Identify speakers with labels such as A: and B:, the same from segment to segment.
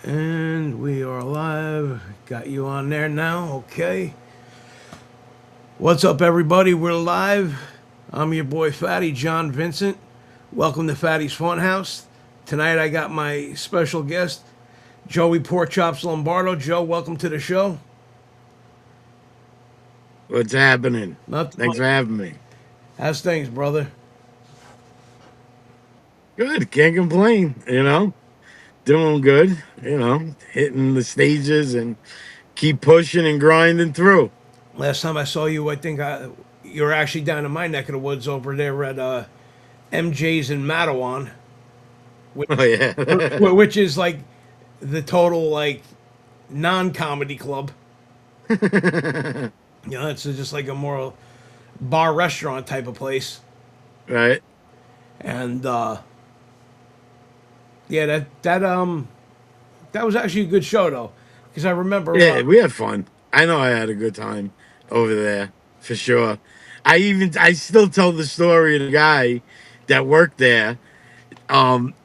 A: And we are live. Got you on there now. Okay. What's up, everybody? We're live. I'm your boy Fatty, John Vincent. Welcome to Fatty's Funhouse. Tonight I got my special guest, Joey Porkchopz Lombardo. Joe, welcome to the show.
B: What's happening?
A: Nothing
B: Thanks
A: much.
B: for having me.
A: How's things, brother?
B: Good. Can't complain. Doing good. Hitting the stages and keep pushing and grinding through.
A: Last time I saw you, you were actually down in my neck of the woods over there at MJ's in Matawan, which,
B: Oh, yeah.
A: which is like the total like non-comedy club. It's just like a more bar restaurant type of place.
B: Right.
A: And yeah, that was actually a good show though, because I remember.
B: Yeah, we had fun. I know I had a good time over there for sure. I still tell the story of the guy that worked there.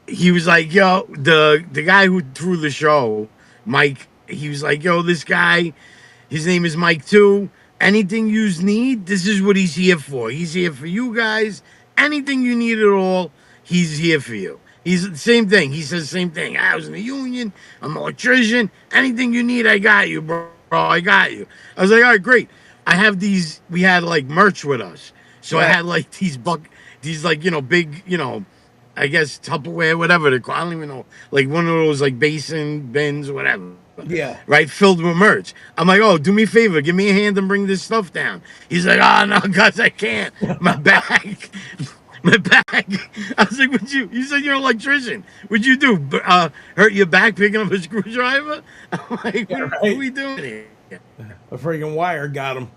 B: He was like, yo, the guy who threw the show, Mike, he was like, yo, this guy, his name is Mike too. Anything you need, this is what he's here for. He's here for you guys. Anything you need at all, he's here for you. He's the same thing. He says the same thing. I was in the union. I'm an electrician. Anything you need, I got you, bro. I got you. I was like, all right, great. I have these. We had like merch with us, so I
A: Right.
B: had like these like big I guess Tupperware, whatever they call. I don't even know, like one of those like basin bins, whatever,
A: Yeah.
B: right? Filled with merch. I'm like, oh, do me a favor, give me a hand and bring this stuff down. He's like, oh no, guys, I can't. My back, my back. I was like, what you? You said you're an electrician. What'd you do? Hurt your back picking up a screwdriver? I'm like,
A: Yeah.
B: what are
A: Right.
B: we doing here?
A: A freaking wire got him.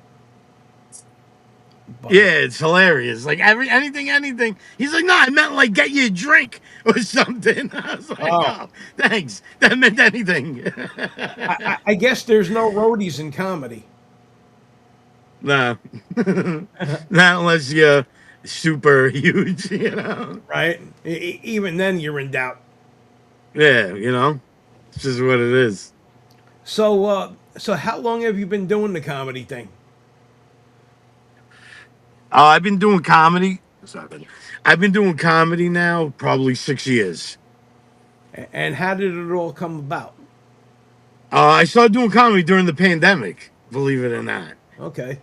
A: But
B: Yeah, it's hilarious. Like anything. He's like, no, I meant like get you a drink or something. I was like,
A: oh,
B: oh, thanks. That meant anything.
A: I guess there's no roadies in comedy.
B: No, not unless you're super huge.
A: Right? Even then, you're in doubt.
B: Yeah, it's just what it is.
A: So how long have you been doing the comedy thing?
B: I've been doing comedy. Sorry. I've been doing comedy now probably 6 years.
A: And how did it all come about?
B: I started doing comedy during the pandemic, believe it or not.
A: Okay.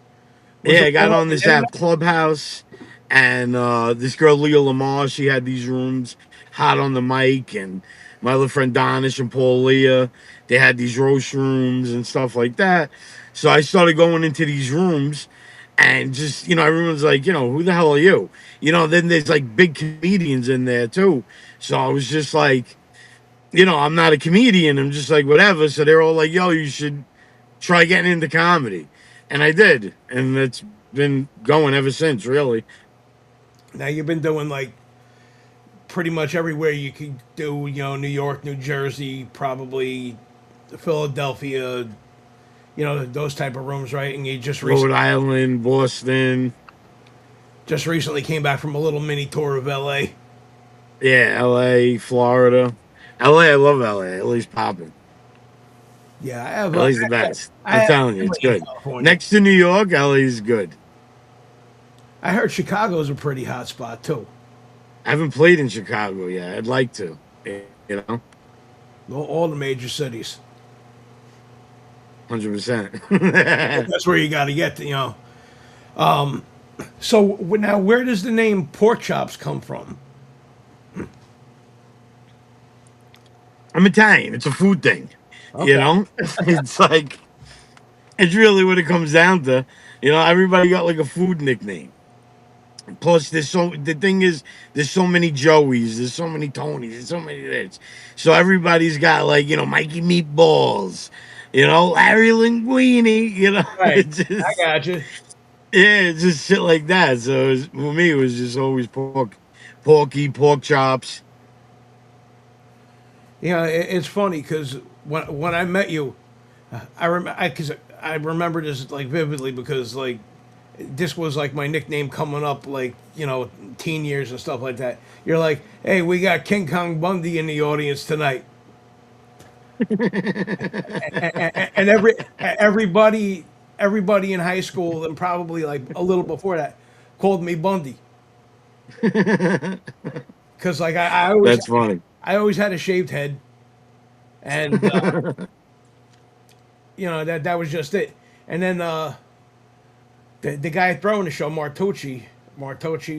A: Was
B: Yeah,
A: it
B: I got
A: all
B: on
A: over the
B: this
A: internet?
B: app Clubhouse, and this girl Leah Lamar, she had these rooms, hot on the mic, and my other friend Donish and Paul Leah, they had these roast rooms and stuff like that. So I started going into these rooms, and just everyone's like, who the hell are you? Then there's like big comedians in there too. So I was just like, I'm not a comedian. I'm just like whatever. So they're all like, yo, you should try getting into comedy. And I did. And it's been going ever since, really.
A: Now you've been doing like pretty much everywhere you could do, New York, New Jersey, probably Philadelphia, those type of rooms, right? And you
B: Rhode Island, Boston,
A: just recently came back from a little mini tour of LA.
B: yeah, LA, Florida. LA, I love LA. LA's popping.
A: Yeah, I have
B: LA's the best.
A: I
B: I'm
A: have
B: telling you, it's
A: family in
B: good.
A: California.
B: Next to New York, LA's good.
A: I heard Chicago's a pretty hot spot too.
B: I haven't played in Chicago yet. I'd like to, you know,
A: All the major cities.
B: 100%.
A: That's where you got to get to. So now, where does the name Porkchopz come from?
B: I'm Italian. It's a food thing. You
A: Okay.
B: know, it's like, it's really what it comes down to. Everybody got like a food nickname. Plus, the thing is, there's so many Joeys, there's so many Tonys, there's so many this. So everybody's got like, Mikey Meatballs, Larry Linguini,
A: Right.
B: it's
A: I
B: just,
A: got you.
B: yeah, it's just shit like that. So for me, it was just always pork chops.
A: It's funny because when I met you, I remember this like vividly because like this was like my nickname coming up like teen years and stuff like that. You're like, hey, we got King Kong Bundy in the audience tonight. And everybody in high school and probably like a little before that called me Bundy because like
B: That's funny.
A: I always had a shaved head, and that was just it. And then the guy throwing the show, Martucci,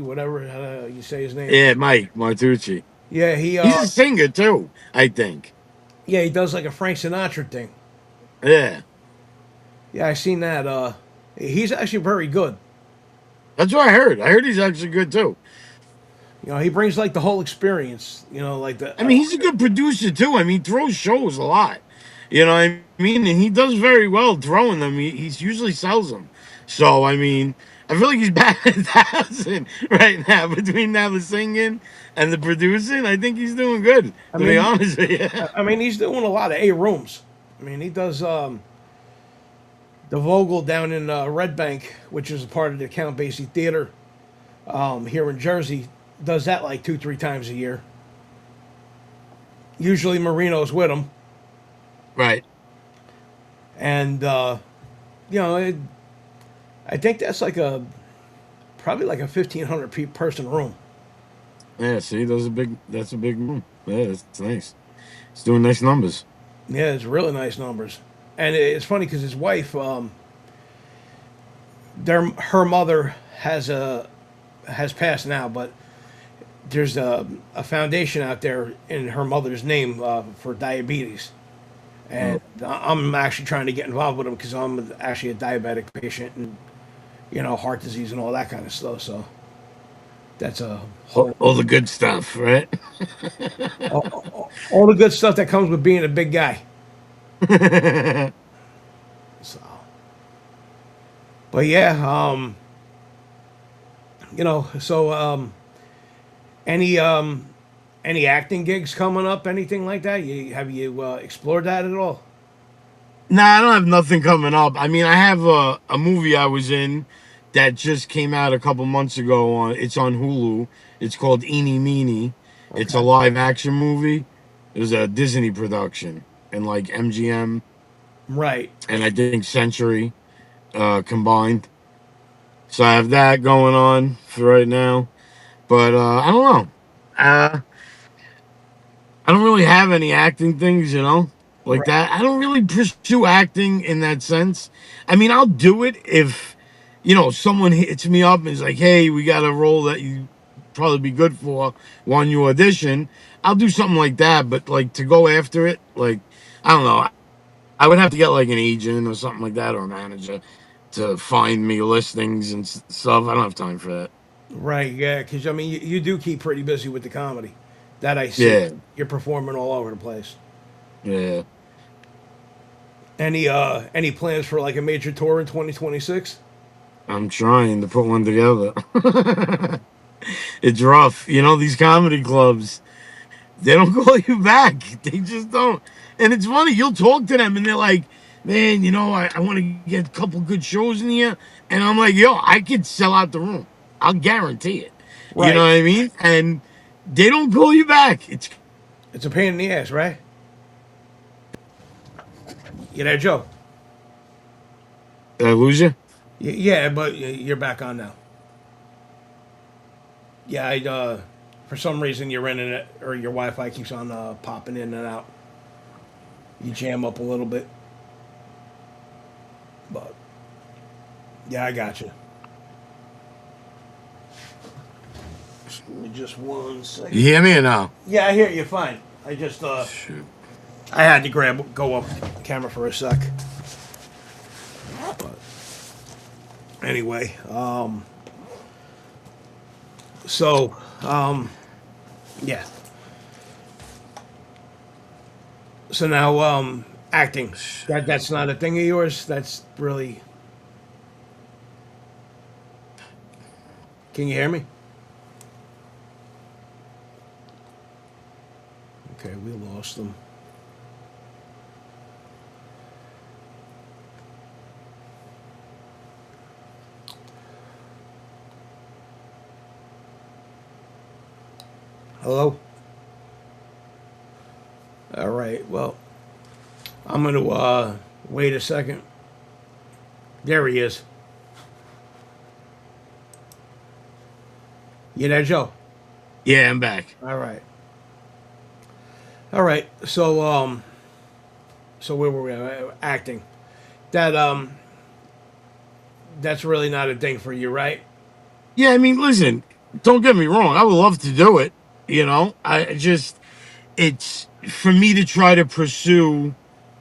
A: whatever you say his name.
B: Yeah, Mike Martucci.
A: Yeah,
B: He's a singer too, I think.
A: he does like a Frank Sinatra thing.
B: Yeah.
A: Yeah, I seen that. He's actually very good.
B: That's what I heard. I heard he's actually good too.
A: He brings like the whole experience. Like the
B: I mean, he's a good producer too. I mean, he throws shows a lot. You know what I mean? And he does very well throwing them. He's usually sells them. So, I mean, I feel like he's back at 1,000 right now between now the singing and the producing. I think he's doing good,
A: I
B: to be
A: mean,
B: honest with you.
A: he's doing a lot of A rooms. He does the Vogel down in Red Bank, which is a part of the Count Basie Theater here in Jersey. Does that like 2-3 times a year. Usually Marino's with him,
B: Right.
A: and I think that's like probably like a 1,500 person room.
B: Yeah, see, that's a big room. Yeah, that's nice. He's doing nice numbers.
A: Yeah, it's really nice numbers, and it's funny because his wife, her mother has passed now, but there's a foundation out there in her mother's name for diabetes, and I'm actually trying to get involved with them because I'm actually a diabetic patient and heart disease and all that kind of stuff. So that's a whole
B: All the good stuff, right?
A: all the good stuff that comes with being a big guy. So, but yeah, so any any acting gigs coming up, anything like that? Have you explored that at all?
B: Nah, I don't have nothing coming up. I mean, I have a movie I was in that just came out a couple months ago. It's on Hulu. It's called Eeny Meeny. It's a
A: Okay.
B: live action movie. It was a Disney production and like MGM
A: Right.
B: and I think Century combined. So I have that going on for right now. But I don't know. Uh, I don't really have any acting things, like
A: Right.
B: that. I don't really pursue acting in that sense. I mean, I'll do it if, someone hits me up and is like, hey, we got a role that you probably be good for when you audition. I'll do something like that. But like to go after it, like, I don't know. I would have to get like an agent or something like that or a manager to find me listings and stuff. I don't have time for that.
A: Right. Yeah. Because you do keep pretty busy with the comedy. That I see.
B: Yeah.
A: You're performing all over the place.
B: Yeah.
A: Any plans for like a major tour in 2026?
B: I'm trying to put one together. It's rough. These comedy clubs, they don't call you back. They just don't. And it's funny, you'll talk to them and they're like, man, I want to get a couple good shows in here. And I'm like, yo, I could sell out the room. I'll guarantee it. You know
A: Right.
B: what I mean? And they don't call you back.
A: It's a pain in the ass, right? You there, Joe?
B: Did I lose you?
A: Yeah, but you're back on now. Yeah, for some reason your internet or your Wi-Fi keeps on popping in and out. You jam up a little bit, but yeah, I got you. Give me just one
B: You
A: second.
B: hear me or no?
A: Yeah, I hear you fine. I just
B: Shoot.
A: I had to go up the camera for a sec. But anyway, so yeah. So now acting. That's not a thing of yours. That's really. Can you hear me? Okay, we lost them. Hello? All right, well, I'm going to wait a second. There he is. You there, Joe?
B: Yeah, I'm back.
A: All right. All right. So where were we? Acting. That that's really not a thing for you, right?
B: Yeah, I mean, listen, don't get me wrong. I would love to do it. I just, it's for me to try to pursue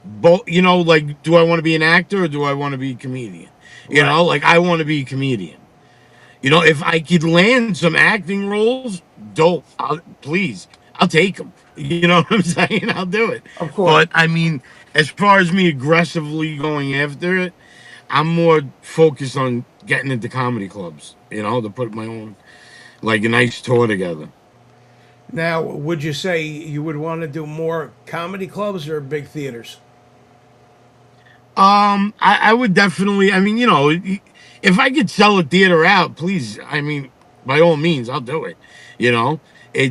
B: both. Like, do I want to be an actor or do I want to be a comedian?
A: Right.
B: Like, I want to be a comedian. If I could land some acting roles, dope. Please, I'll take them. You know what I'm saying? I'll do it.
A: Of course.
B: But I mean, as far as me aggressively going after it, I'm more focused on getting into comedy clubs. To put my own like a nice tour together.
A: Now, would you say you would want to do more comedy clubs or big theaters?
B: I would definitely. I mean, if I could sell a theater out, please. I mean, by all means, I'll do it. You know, I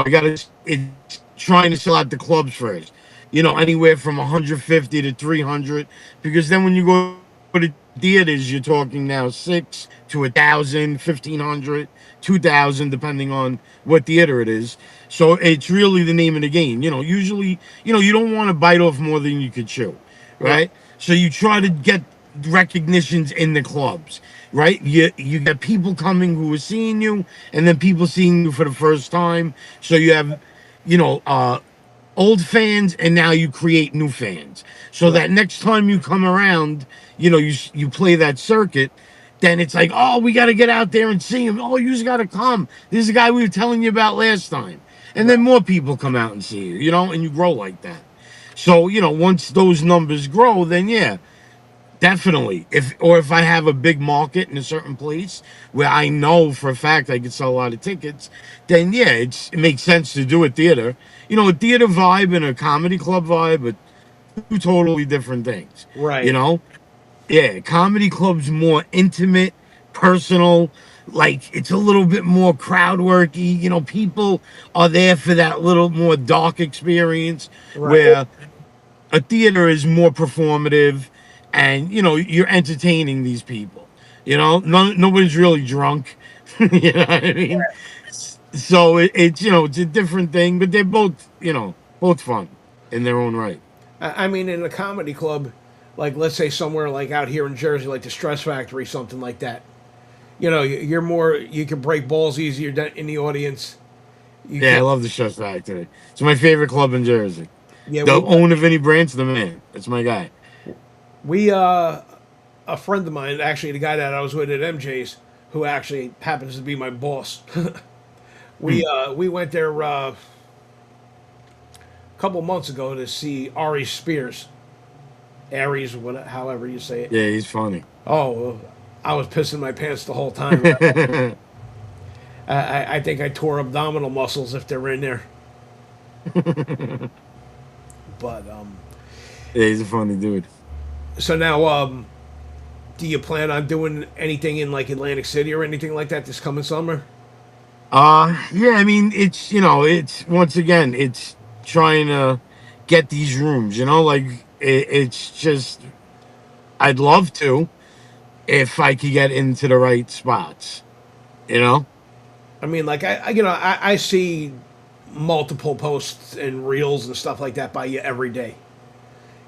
B: gotta. It's trying to sell out the clubs first. Anywhere from 150 to 300, because then when you go to theaters, you're talking now 6 to 1,000, 1,500, 2,000, depending on what theater it is. So it's really the name of the game. Usually, you don't want to bite off more than you could chew,
A: Right.
B: right? So you try to get recognitions in the clubs, right? You get people coming who are seeing you, and then people seeing you for the first time. So you have, you know, uh, old fans, and now you create new fans. So
A: Right.
B: that next time you come around, you play that circuit. Then it's like, oh, we got to get out there and see him. Oh, you just got to come. This is the guy we were telling you about last time. And
A: Right.
B: then more people come out and see you, and you grow like that. So, once those numbers grow, then yeah, definitely. If I have a big market in a certain place where I know for a fact I can sell a lot of tickets, then yeah, it makes sense to do a theater. A theater vibe and a comedy club vibe are two totally different things. You
A: Right.
B: know? Yeah, comedy club's more intimate, personal, like it's a little bit more crowd worky. People are there for that little more dark experience
A: Right.
B: where a theater is more performative, and you're entertaining these people. Nobody's really drunk. You know what I mean? So it's a different thing, but they're both fun in their own right.
A: I mean, in a comedy club, like let's say somewhere like out here in Jersey, like the Stress Factory, something like that. You're more, you can break balls easier in the audience. You
B: Yeah, I
A: can.
B: love the Stress Factory. It's my favorite club in Jersey.
A: Yeah,
B: The owner, Vinny Brandt's the man. That's my guy.
A: we a friend of mine, actually the guy that I was with at MJ's, who actually happens to be my boss.
B: Hmm.
A: We went there a couple months ago to see Ari Spears. Aries, however you say it.
B: Yeah, he's funny.
A: Oh, I was pissing my pants the whole time. I think I tore abdominal muscles if they're in there. But
B: Yeah, he's a funny dude.
A: so now, do you plan on doing anything in like Atlantic City or anything like that this coming summer?
B: Yeah, I mean, it's once again, it's trying to get these rooms, like it's just, I'd love to if I could get into the right spots, you know?
A: I mean, like I see multiple posts and reels and stuff like that by you every day.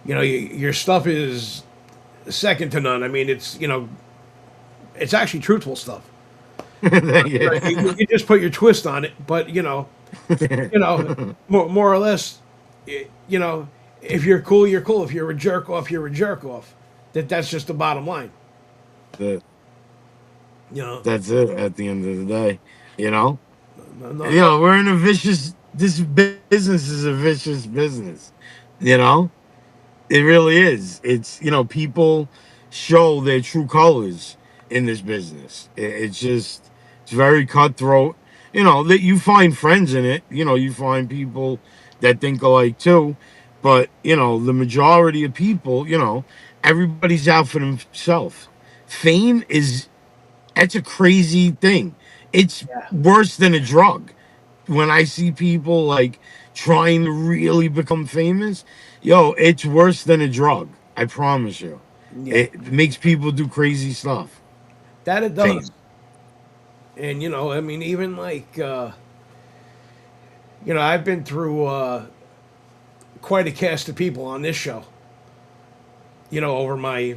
A: Your stuff is second to none. I mean, it's actually truthful stuff. You
B: Yeah.
A: can just put your twist on it, but more or less, if you're cool, you're cool. If you're a jerk off, you're a jerk off. That's just the bottom line.
B: That-
A: You know,
B: That's it at the end of the day, you know?
A: no, no, no.
B: We're in a vicious, this business is a vicious business, you know? It really is. It's, people show their true colors in this business. It's just, it's very cutthroat. That you find friends in it. You find people that think alike too. But, the majority of people, everybody's out for themselves. Fame is, that's a crazy thing. It's
A: Yeah.
B: worse than a drug when I see people like trying to really become famous, yo, it's worse than a drug. I promise you.
A: Yeah,
B: It makes people do crazy stuff.
A: that it does.
B: Fame.
A: And I mean, even like I've been through quite a cast of people on this show. Over my,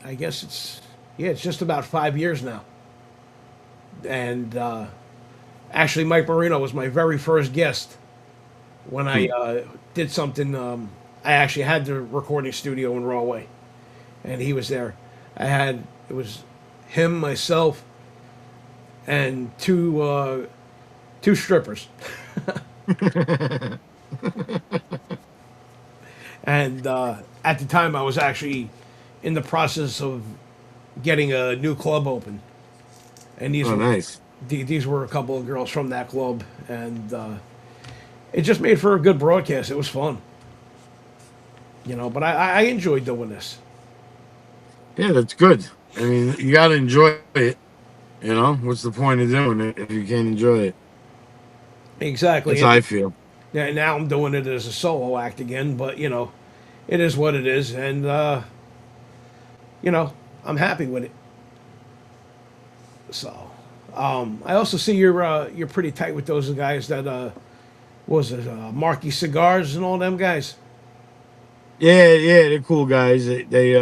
A: I guess it's just about 5 years now. And actually, Mike Marino was my very first guest when I
B: Hmm.
A: did something. I actually had the recording studio in Rawway, and he was there. It was him, myself, and two strippers. And at the time, I was actually in the process of getting a new club open, and
B: Oh, nice.
A: these were a couple of girls from that club, and it just made for a good broadcast. It was fun, But I enjoyed doing this.
B: Yeah, that's good. I mean, you got to enjoy it. What's the point of doing it if you can't enjoy it?
A: Exactly,
B: That's
A: and
B: how I feel.
A: yeah, now I'm doing it as a solo act again. But it is what it is, and I'm happy with it. So, I also see you're pretty tight with those guys that what was it Marky Cigars and all them guys.
B: Yeah, yeah, they're cool guys. They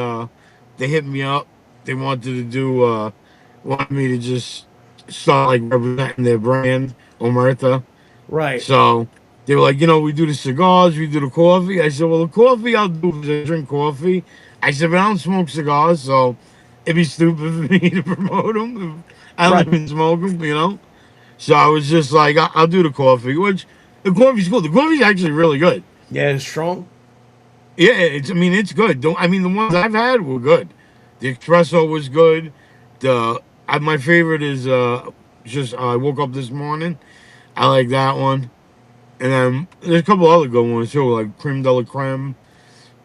B: hit me up. They wanted me to just start like representing their brand, Omerta.
A: Right,
B: So they were like, we do the cigars, we do the coffee. I said, well, the coffee I'll do because I drink coffee. I said, but I don't smoke cigars, so it'd be stupid for me to promote them. If I don't
A: right.
B: even smoke them. So I was just like, I'll do the coffee, which the coffee's cool. The coffee's actually really good.
A: Yeah, it's strong.
B: Yeah, I mean, it's good. Don't I mean the ones I've had were good. The espresso was good. My favorite is just I woke up this morning. I like that one, and then there's a couple other good ones too, like creme de la creme.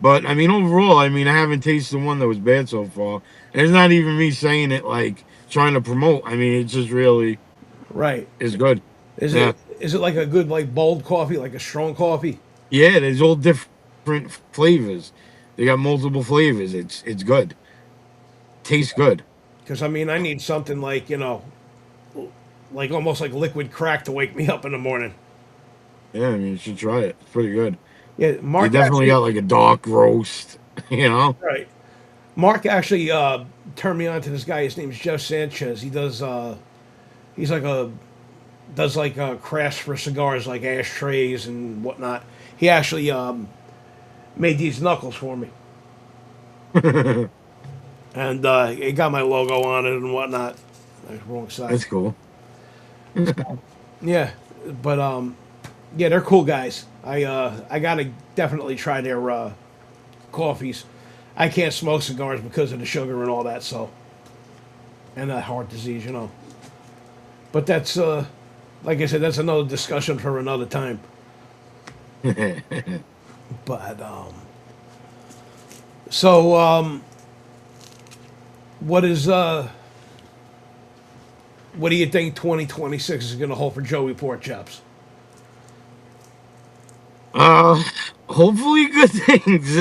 B: But I mean, overall, I mean, I haven't tasted one that was bad so far. And it's not even me saying it like trying to promote. I mean, it just really
A: Right.
B: is good.
A: Is
B: Yeah,
A: it like a good like bold coffee, like a strong coffee?
B: yeah. There's all different flavors. They got multiple flavors. It's good. Tastes good.
A: Because I mean, I need something like like almost like liquid crack to wake me up in the morning.
B: Yeah, I mean, you should try it. It's pretty good.
A: Yeah,
B: They definitely got like a dark roast, you know?
A: right. Mark actually turned me on to this guy. His name's Jeff Sanchez. He does he's like a does like crafts for cigars, like ashtrays and whatnot. He actually made these knuckles for me, and it got my logo on it and whatnot. Wrong side.
B: That's cool.
A: Yeah, but yeah, they're cool guys. I gotta definitely try their coffees. I can't smoke cigars because of the sugar and all that, so and that heart disease. But that's like I said, that's another discussion for another time. But so what is what do you think 2026 is going to hold for Joey Porkchopz?
B: uh, Hopefully good things,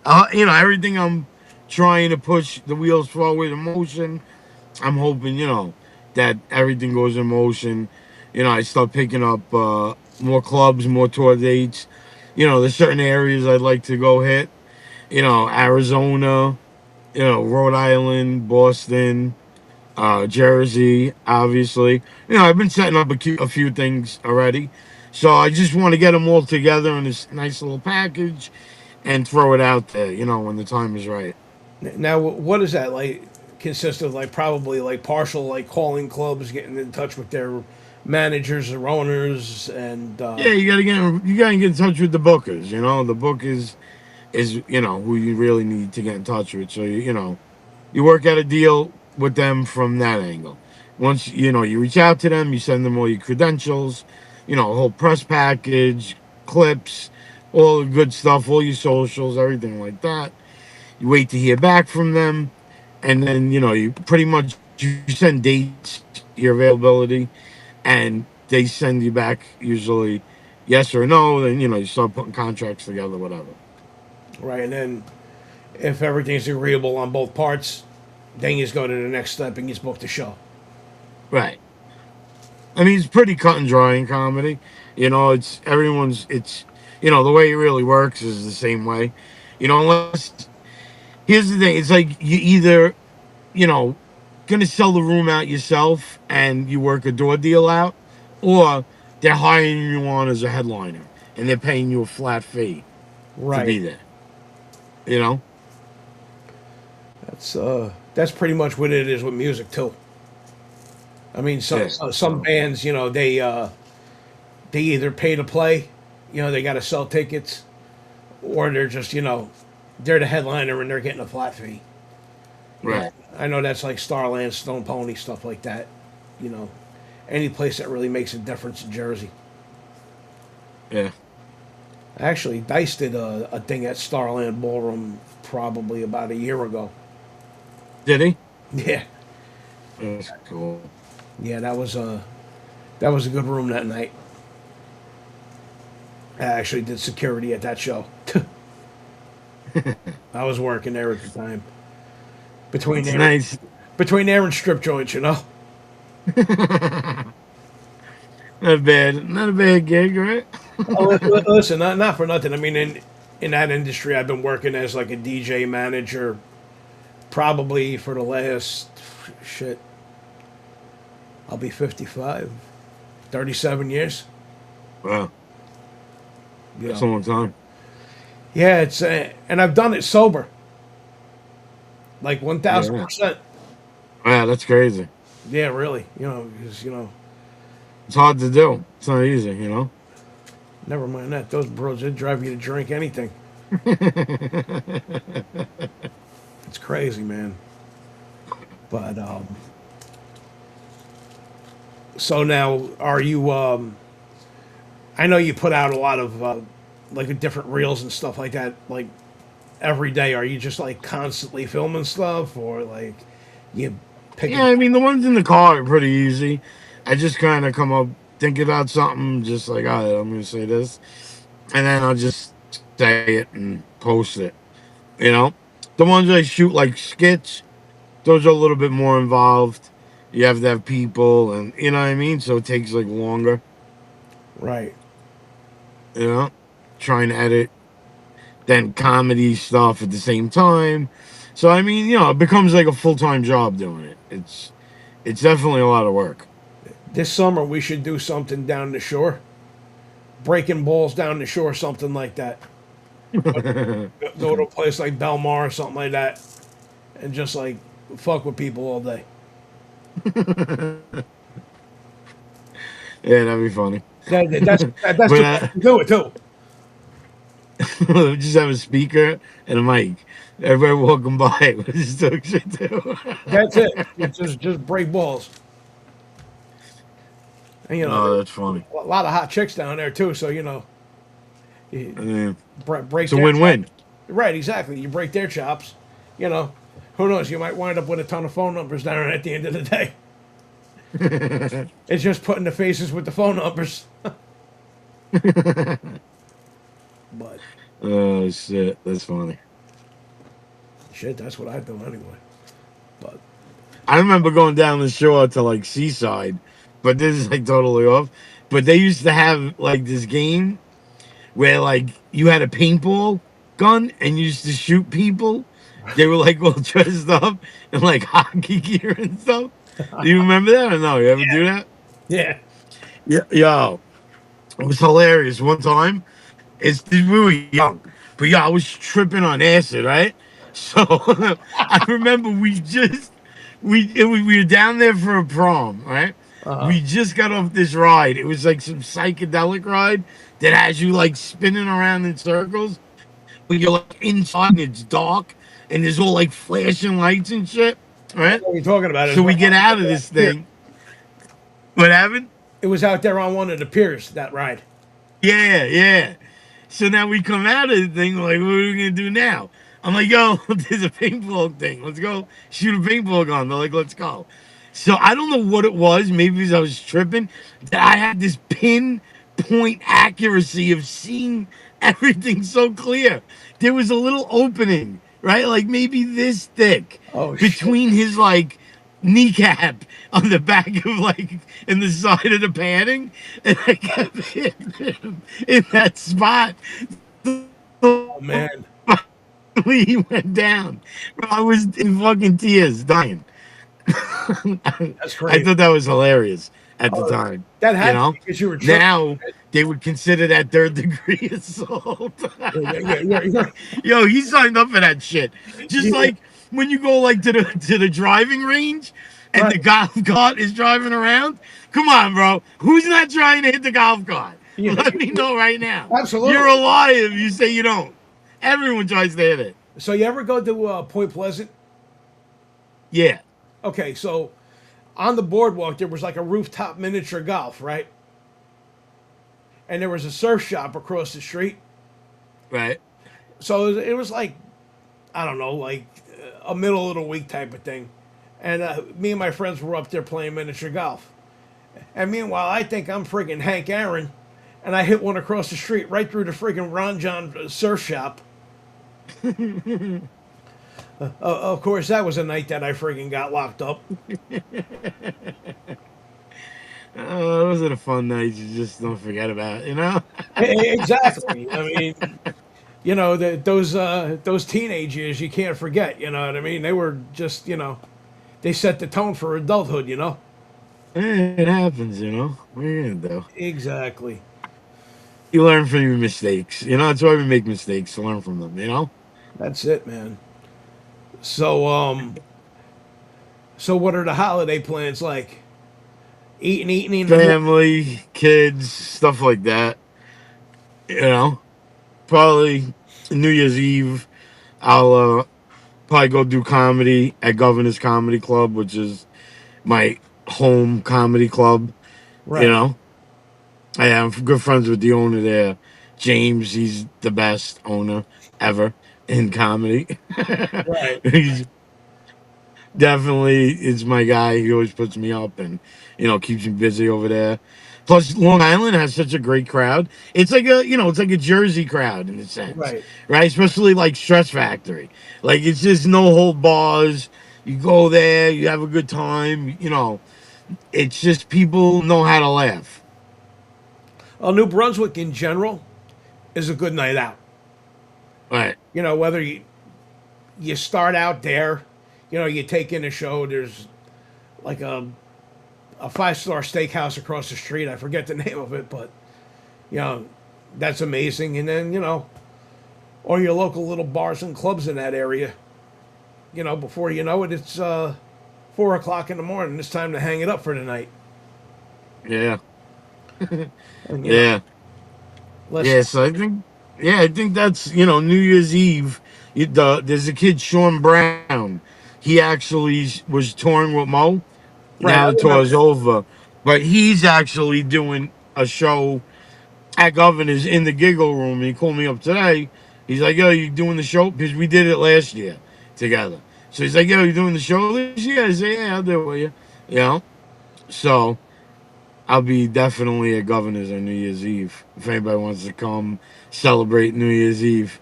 B: everything I'm trying to push the wheels forward in motion. I'm hoping, that everything goes in motion. I start picking up more clubs, more tour dates. There's certain areas I'd like to go hit. Arizona, Rhode Island, Boston, Jersey, obviously. I've been setting up a few things already. So I just want to get them all together in this nice little package and throw it out there, when the time is right.
A: Now, what does that like consist of? Like probably like partial like calling clubs, getting in touch with their managers or owners, and
B: Yeah, you gotta get in touch with the bookers. The book is who you really need to get in touch with. So you work out a deal with them from that angle. Once you reach out to them, you send them all your credentials, a whole press package, clips, all the good stuff, all your socials, everything like that. You wait to hear back from them, and then you pretty much you send dates, your availability, and they send you back usually yes or no, then you start putting contracts together, whatever.
A: right? And then if everything's agreeable on both parts, then you just go to the next step and you just book the show.
B: Right. I mean, it's pretty cut and dry in comedy. It's everyone's. It's the way it really works is the same way. Unless here's the thing, it's like you either you know gonna sell the room out yourself and you work a door deal out, or they're hiring you on as a headliner and they're paying you a flat fee to
A: Right.
B: be there. You know.
A: That's pretty much what it is with music too. I mean,
B: Yeah.
A: some
B: So
A: bands, they either pay to play, they got to sell tickets, or they're just, they're the headliner and they're getting a flat fee. You know,
B: right.
A: I know that's like Starland, Stone Pony, stuff like that. You know, any place that really makes a difference in Jersey.
B: Yeah.
A: Actually, Dice did a thing at Starland Ballroom probably about a year ago.
B: Did he?
A: Yeah,
B: That's cool.
A: yeah, that was a good room that night. I actually did security at that show. I was working there at the time between
B: It's
A: there
B: nice.
A: between there and strip joints.
B: Not bad. Not a bad gig, right?
A: Listen, not for nothing. I mean, in that industry, I've been working as like a DJ manager probably for the last shit. I'll be 55, 37 years.
B: Wow.
A: You
B: That's a
A: know,
B: long time.
A: yeah, it's and I've done it sober, like one thousand
B: Yeah.
A: percent.
B: Wow, that's crazy.
A: Yeah, really. 'Cause,
B: It's hard to do. It's not easy.
A: never mind that. Those bros, they drive you to drink anything. It's crazy, man. But so now, are you? I know you put out a lot of like different reels and stuff like that, like every day. Are you just like constantly filming stuff, or like you
B: Yeah,
A: picking?
B: I mean the ones in the car are pretty easy. I just kind of come up, think about something, just like, all right, I'm gonna say this, and then I'll just say it and post it. You know, the ones I shoot like skits, those are a little bit more involved. You have to have people, and you know what I mean. So it takes like longer.
A: Right.
B: You know, trying to edit then comedy stuff at the same time. So I mean, it becomes like a full time job doing it. It's definitely a lot of work.
A: This summer we should do something down the shore, breaking balls down the shore, something like that. Go to a place like Belmar or something like that, and just like fuck with people all day.
B: Yeah, that'd be funny.
A: That's
B: But
A: the way to do it too.
B: just have a speaker and a mic. Everybody walking by, we just talk shit too.
A: That's it. Just break balls. And
B: Oh, that's funny.
A: a lot of hot chicks down there too. So you
B: I mean,
A: break
B: it's a
A: their chops.
B: win-win.
A: Right, exactly. You break their chops. You know, who knows? You might wind up with a ton of phone numbers down there at the end of the day. It's just putting the faces with the phone numbers. But
B: Oh shit, that's funny.
A: shit, that's what I do anyway. But
B: I remember going down the shore to like Seaside, but this is like totally off. But they used to have like this game where like you had a paintball gun and you used to shoot people. They were like all dressed up in like hockey gear and stuff. Do you remember that or no? You ever do that?
A: yeah,
B: Yeah, yo, it was hilarious. One time, we were young, but yeah, I was tripping on acid, right? So I remember we were down there for a prom, right?
A: uh,
B: We just got off this ride. It was like some psychedelic ride that has you like spinning around in circles, but you're like inside and it's dark and there's all like flashing lights and shit, right?
A: what you're talking about is
B: So we get out of this
A: here.
B: thing. What happened?
A: It was out there on one of the piers that ride.
B: Yeah, yeah. So now we come out of the thing, like, what are we gonna do now? I'm like, yo, there's a paintball thing. Let's go shoot a paintball gun. They're like, let's go. So I don't know what it was. Maybe because I was tripping. That I had this pin point accuracy of seeing everything so clear. There was a little opening, right? Like maybe this thick
A: Oh shit.
B: between his like kneecap on the back of like in the side of the padding, and I kept hitting him in that spot. So
A: Oh man,
B: finally he went down. Bro, I was in fucking tears, dying.
A: that's
B: I
A: crazy.
B: thought that was hilarious at the
A: Oh,
B: time.
A: that
B: You
A: had to
B: know,
A: be because you were tripping.
B: now they would consider that third degree assault.
A: You're,
B: Yo, he signed up for that shit. Just
A: you
B: like when you go like to the driving range and
A: right.
B: the golf cart is driving around. Come on, bro. Who's not trying to hit the golf cart? Let me know right now. You're a
A: Absolutely.
B: liar if you say you don't. Everyone tries to hit it.
A: So you ever go to Point Pleasant?
B: Yeah.
A: Okay, so on the boardwalk there was like a rooftop miniature golf, right? And there was a surf shop across the street.
B: Right.
A: So it was like I don't know, like a middle of the week type of thing. And me and my friends were up there playing miniature golf. And meanwhile, I think I'm freaking Hank Aaron, and I hit one across the street right through the freaking Ron John surf shop. Of course, that was a night that I freaking got locked up.
B: Those are the fun nights you just don't forget about, you know?
A: Exactly. I mean, those teenage years you can't forget. You know what I mean? They were just they set the tone for adulthood.
B: It happens, you know? What are you gonna do?
A: Exactly.
B: You learn from your mistakes. You know, that's why we make mistakes to learn from them, you know?
A: That's it, man. So so what are the holiday plans like? Eating the
B: Family, kids, stuff like that. You know? Probably New Year's Eve, I'll probably go do comedy at Governor's Comedy Club, which is my home comedy club, you
A: right,
B: know? I am good friends with the owner there, James. He's the best owner ever in comedy.
A: right.
B: He's definitely is my guy. He always puts me up and keeps me busy over there. Plus, Long Island has such a great crowd. It's like it's like a Jersey crowd in a sense,
A: Right.
B: right? Especially like Stress Factory. Like it's just no hold bars. You go there, you have a good time. It's just people know how to laugh.
A: Well, New Brunswick in general is a good night out.
B: Right,
A: Whether you start out there, you take in a show. There's like a 5-star steakhouse across the street. I forget the name of it, but you know that's amazing. And then or your local little bars and clubs in that area. Before you know it, it's 4 o'clock in the morning. It's time to hang it up for the night.
B: yeah.
A: And
B: Yeah,
A: let's
B: yeah. So I think that's New Year's Eve. There's a kid Sean Brown. He actually was touring with Mo.
A: right. I
B: Now the
A: remember.
B: tour's over, but he's actually doing a show at Governor's in the Giggle Room. He called me up today. He's like, "Yo, you doing the show?" Because we did it last year together. So he's like, "Yo, you doing the show this year?" I say, "Yeah, I'll do it with you." You know. So I'll be definitely at Governor's on New Year's Eve. If anybody wants to come celebrate New Year's Eve.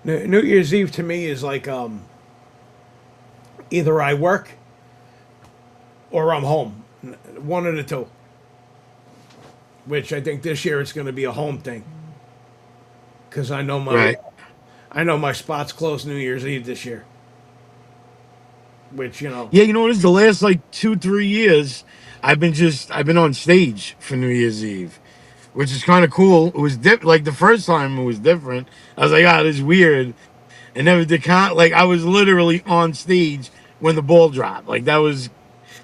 A: New Year's Eve to me is like either I work or I'm home. One of the two. Which I think this year it's going to be a home thing because
B: Right.
A: I know my spot's closed New Year's Eve this year. Which
B: Yeah, you know what is the last like 2-3 years I've been on stage for New Year's Eve, which is kind of cool. It was like the first time it was different. I was like, ah, this is weird. And then like I was literally on stage when the ball dropped. Like that was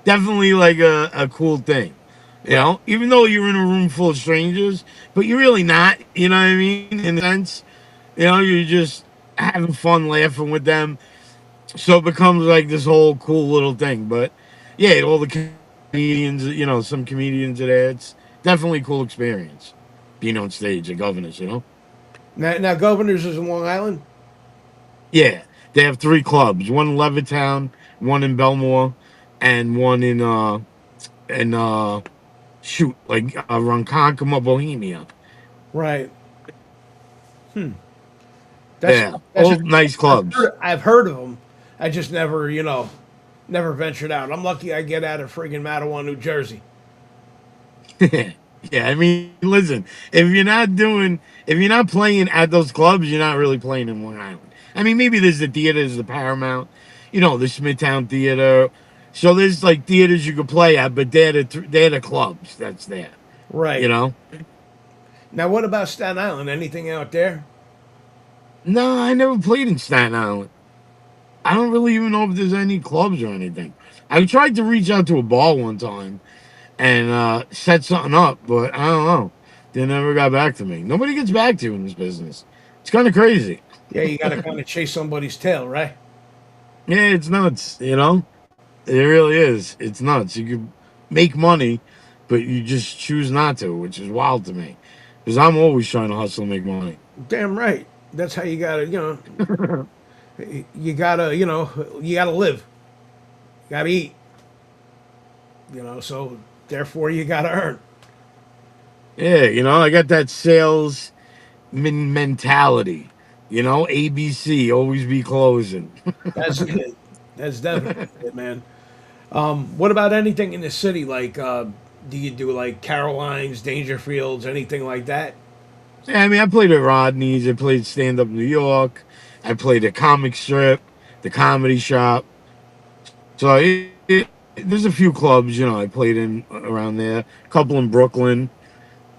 B: definitely like a cool thing.
A: right.
B: Even though you're in a room full of strangers, but you're really not, you know what I mean? In a sense, you're just having fun laughing with them. So it becomes like this whole cool little thing. But yeah, all the comedians, some comedians are there. It's definitely a cool experience being on stage at Governors.
A: Now Governors is in Long Island.
B: Yeah, they have three clubs: one in Levittown, one in Belmore, and one in shoot, like Ronkonkoma, Bohemia.
A: Right. That's
B: Yeah,
A: that's
B: all nice clubs.
A: I've heard of them. I just never, never ventured out. I'm lucky I get out of friggin' Mattawa, New Jersey.
B: Yeah, I mean, listen, if you're not playing at those clubs, you're not really playing in Long Island. I mean, maybe there's the theaters, the Paramount, the Smithtown Theater. So there's like theaters you could play at, but they're the clubs that's there. You
A: Right.
B: know?
A: Now, what about Staten Island? Anything out there?
B: No, I never played in Staten Island. I don't really even know if there's any clubs or anything. I tried to reach out to a bar one time and set something up, but I don't know. They never got back to me. Nobody gets back to you in this business. It's kind of crazy.
A: Yeah, you got to kind of chase somebody's tail, right?
B: Yeah, it's nuts. It really is. It's nuts. You could make money, but you just choose not to, which is wild to me. Because I'm always trying to hustle and make money.
A: Damn right. That's how you got to, you got to, you got to live. You got to eat. So therefore you got to earn.
B: Yeah, I got that sales mentality. ABC, always be closing.
A: That's it. That's definitely it, man. What about anything in the city? Like, do you do like Caroline's, Dangerfields, anything like that?
B: Yeah, I mean, I played at Rodney's. I played stand up New York. I played a comic strip, the comedy shop. So there's a few clubs, I played in around there. A couple in Brooklyn,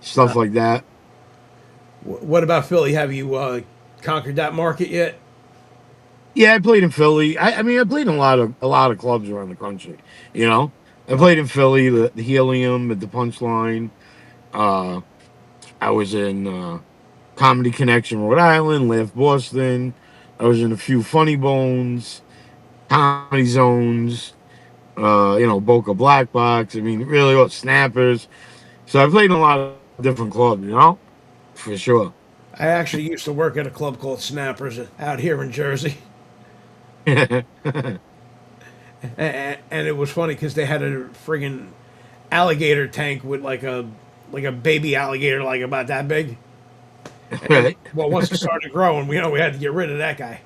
B: stuff like that.
A: What about Philly? Have you conquered that market yet?
B: Yeah, I played in Philly. I mean, I played in a lot of clubs around the country. You know, I played in Philly, the Helium at the Punchline. Uh, I was in Comedy Connection, Rhode Island, Laugh Boston. I was in a few Funny Bones, Comedy Zones. Boca Black Box. I mean, really, what Snappers. So I played in a lot of different clubs. For sure.
A: I actually used to work at a club called Snappers out here in Jersey, and it was funny because they had a friggin' alligator tank with like a baby alligator, like about that big.
B: Right.
A: Well, once it started growing, we had to get rid of that guy.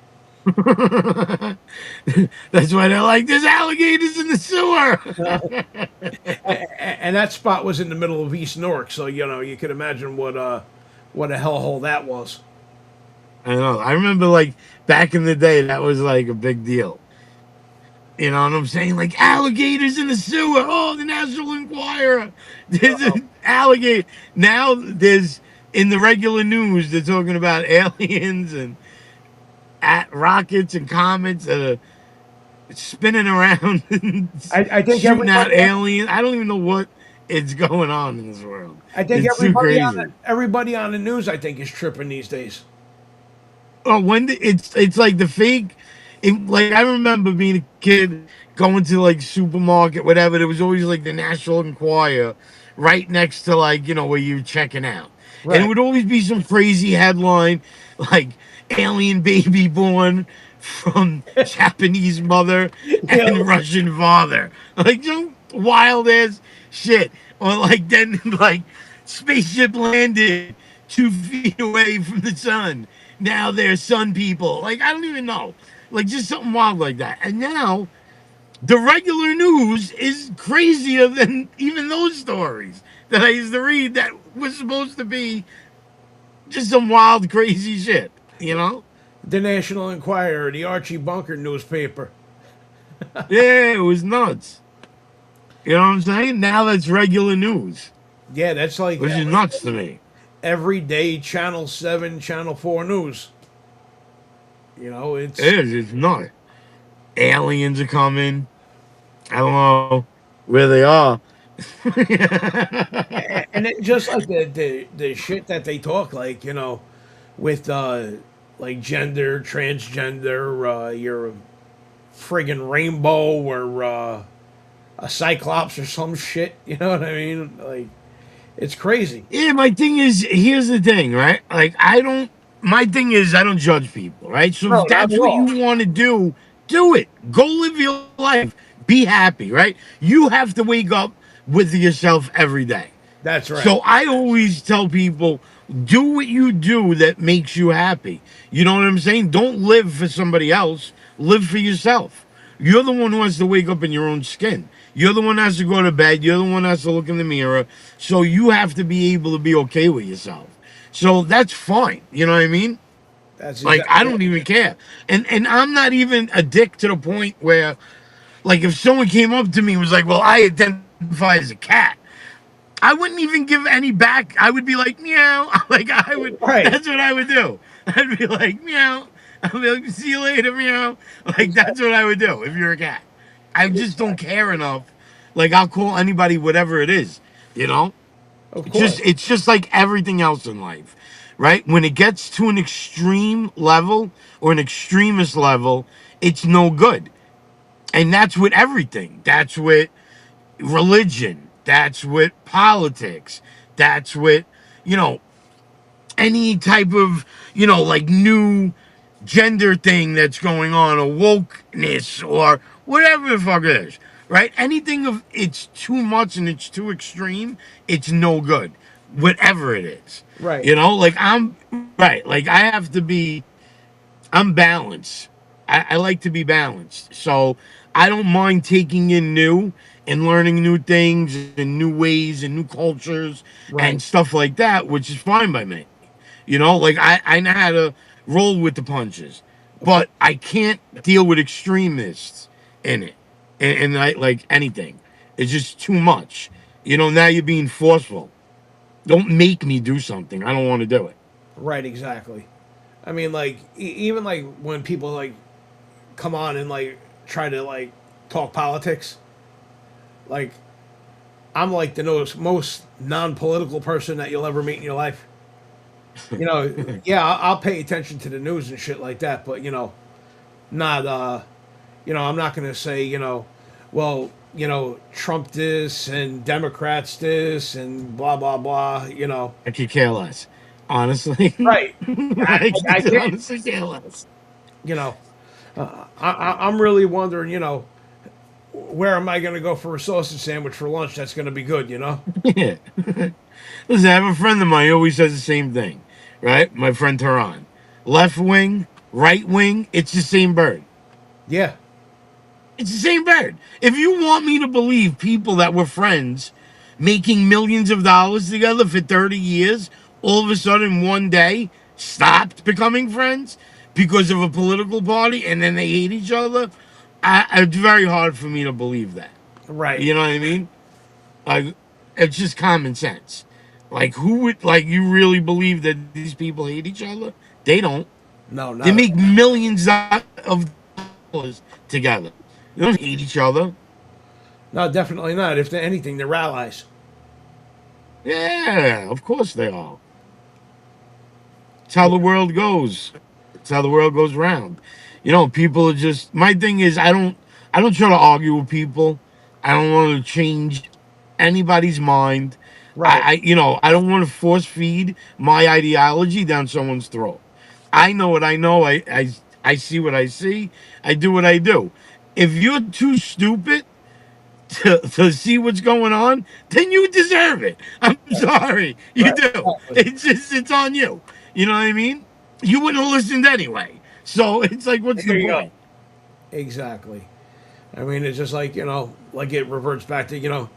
B: That's why they're like, there's alligators in the sewer.
A: And that spot was in the middle of East Newark, so you could imagine what a hellhole that was.
B: I know. I remember, like, back in the day, that was like a big deal. You know what I'm saying? Like, alligators in the sewer. Oh, the National Enquirer. There's an alligator. Now, in the regular news, they're talking about aliens and at rockets and comets that are spinning around and
A: I think
B: shooting
A: everybody.
B: out aliens. I don't even know what is going on in this world.
A: I think
B: It's too crazy.
A: everybody on the news, I think, is tripping these days.
B: Oh, it's like the fake. Like I remember being a kid going to like supermarket, whatever. There was always like the National Enquirer right next to like where you're checking out, and it
A: Right.
B: would always be some crazy headline like alien baby born from Japanese mother
A: You
B: and Russian father, like some wild ass shit, or like then like spaceship landed 2 feet away from the sun. Now they're sun people. Like I don't even know. Like just something wild like that. And now the regular news is crazier than even those stories that I used to read that was supposed to be just some wild, crazy shit. You know?
A: the National Enquirer, the Archie Bunker newspaper.
B: Yeah, it was nuts. You know what I'm saying? Now that's regular news,
A: Yeah, that's like
B: which is nuts to me.
A: everyday Channel 7, Channel 4 news.
B: It
A: It's
B: is. It's nuts. Aliens are coming. I don't know where they are.
A: and it just like the shit that they talk, like, with like gender, transgender, you're a friggin' rainbow or a cyclops or some shit. You know what I mean? Like, it's crazy.
B: Yeah, my thing is, here's the thing, right? Like, my thing is, I don't judge people, right? So
A: No,
B: if
A: not
B: that's
A: at
B: what
A: all.
B: you want to do it. Go live your life. Be happy, right? You have to wake up with yourself every day.
A: That's right.
B: So I always tell people, do what you do that makes you happy. You know what I'm saying? Don't live for somebody else. Live for yourself. You're the one who has to wake up in your own skin. You're the one who has to go to bed. You're the one who has to look in the mirror. So you have to be able to be okay with yourself. So that's fine. You know what I mean?
A: That's
B: Like I
A: exactly
B: don't
A: right.
B: even care. And I'm not even a dick to the point where like if someone came up to me and was like, "Well, I identify as a cat." I wouldn't even give any back. I would be like, meow. Like I would
A: Right.
B: that's what I would do. I'd be like, meow. I'd be like, see you later, meow. Like
A: Exactly.
B: that's what I would do if you're a cat. I just don't
A: Exactly.
B: care enough. Like I'll call anybody whatever it is, you know?
A: Of course.
B: It's just like everything else in life. Right? When it gets to an extreme level or an extremist level, it's no good. And that's with everything. That's with religion. That's with politics. That's with, you know, any type of, like new gender thing that's going on or wokeness or whatever the fuck it is. Right? Anything of it's too much and it's too extreme, it's no good. Whatever it is.
A: Right.
B: Like I'm right. Like I have to be I'm balanced. I like to be balanced. So I don't mind taking in new and learning new things and new ways and new cultures and
A: Right.
B: stuff like that, which is fine by me. Like I know how to roll with the punches,
A: Of course.
B: but I can't deal with extremists in it. And I like anything. It's just too much. Now you're being forceful. Don't make me do something. I don't want to do it.
A: Right. Exactly. I mean, like even like when people like come on and like try to like talk politics, like I'm like the most non-political person that you'll ever meet in your life. Yeah, I'll pay attention to the news and shit like that, but not I'm not going to say, well, Trump this and Democrats this and blah blah blah.
B: I could care less. Honestly.
A: Right?
B: I
A: I
B: could
A: can't.
B: honestly care less.
A: You know, I'm really wondering. Where am I going to go for a sausage sandwich for lunch? That's going to be good.
B: Yeah. Listen, I have a friend of mine who always says the same thing, right? My friend Tehran. Left wing, right wing, it's the same bird.
A: Yeah.
B: It's the same bird. If you want me to believe people that were friends making millions of dollars together for 30 years, all of a sudden one day stopped becoming friends because of a political party and then they hate each other, it's very hard for me to believe that.
A: Right.
B: You know what I mean? Like, it's just common sense. Like, who would, like, you really believe that these people hate each other? They don't.
A: No,
B: They
A: not at
B: make
A: all.
B: millions of dollars together. They don't hate each other.
A: No, definitely not. If they're anything, they're allies.
B: Yeah, of course they are. It's how the world goes. It's how the world goes round. People are just my thing is I don't try to argue with people. I don't want to change anybody's mind.
A: Right.
B: I don't want to force feed my ideology down someone's throat. I know what I know. I see what I see. I do what I do. If you're too stupid to see what's going on, then you deserve it. I'm sorry. You
A: Right.
B: do.
A: Exactly.
B: It's on you. You know what I mean? You wouldn't have listened anyway. So it's like, what's the
A: There you go.
B: point?
A: Exactly. I mean, it's just like like it reverts back to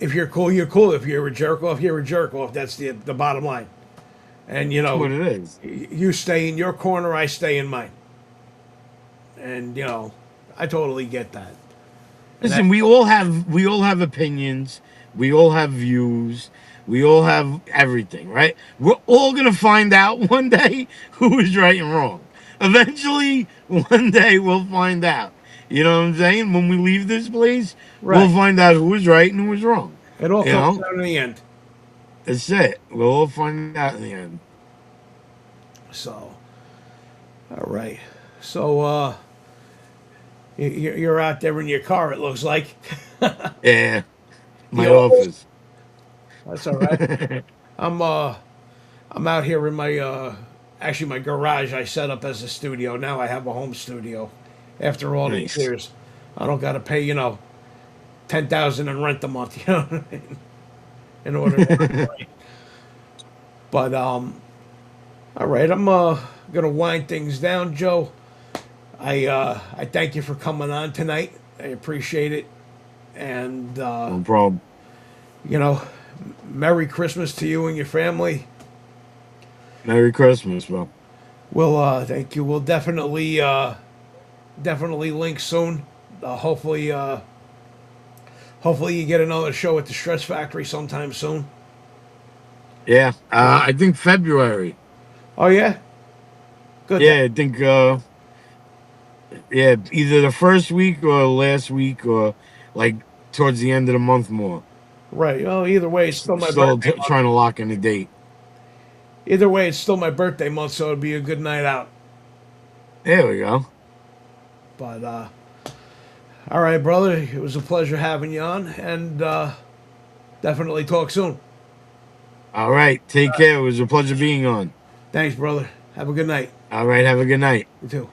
A: if you're cool, you're cool. If you're a jerk off, you're a jerk off. That's the bottom line. And
B: That's what it is.
A: you stay in your corner, I stay in mine. And I totally get that. And that
B: Listen, we all have opinions. We all have views. We all have everything, right? We're all gonna find out one day who is right and wrong. Eventually, one day we'll find out. You know what I'm saying? When we leave this place, we'll
A: right.
B: find out who was right and who was wrong.
A: It all
B: You
A: comes
B: know,
A: down in the end.
B: that's it. We'll all find out in the end.
A: So, all right. So, you're out there in your car. It looks like.
B: Yeah,
A: The
B: my
A: office.
B: office.
A: That's all right. I'm uh I'm out here in my actually my garage I set up as a studio. Now I have a home studio. After all these
B: Nice.
A: years, I don't got to pay 10,000 in rent a month. You know what I mean? In order to operate. But all right, I'm gonna wind things down, Joe. I thank you for coming on tonight. I appreciate it, and
B: No problem.
A: you know, Merry Christmas to you and your family.
B: Merry Christmas, bro.
A: We'll thank you. We'll definitely link soon. Hopefully, hopefully you get another show at the Stress Factory sometime soon.
B: Yeah, I think February.
A: Oh yeah, good.
B: Yeah, I think yeah, either the first week or last week or like towards the end of the month more.
A: Right. Oh, either way, it's still my
B: Still
A: birthday month.
B: trying to lock in a date.
A: Either way, it's still my birthday month, so it'd be a good night out.
B: There we go.
A: But all right, brother, it was a pleasure having you on, and definitely talk soon.
B: All right, take care. It was a pleasure being on.
A: Thanks, brother. Have a good night.
B: All right, have a good night.
A: You too.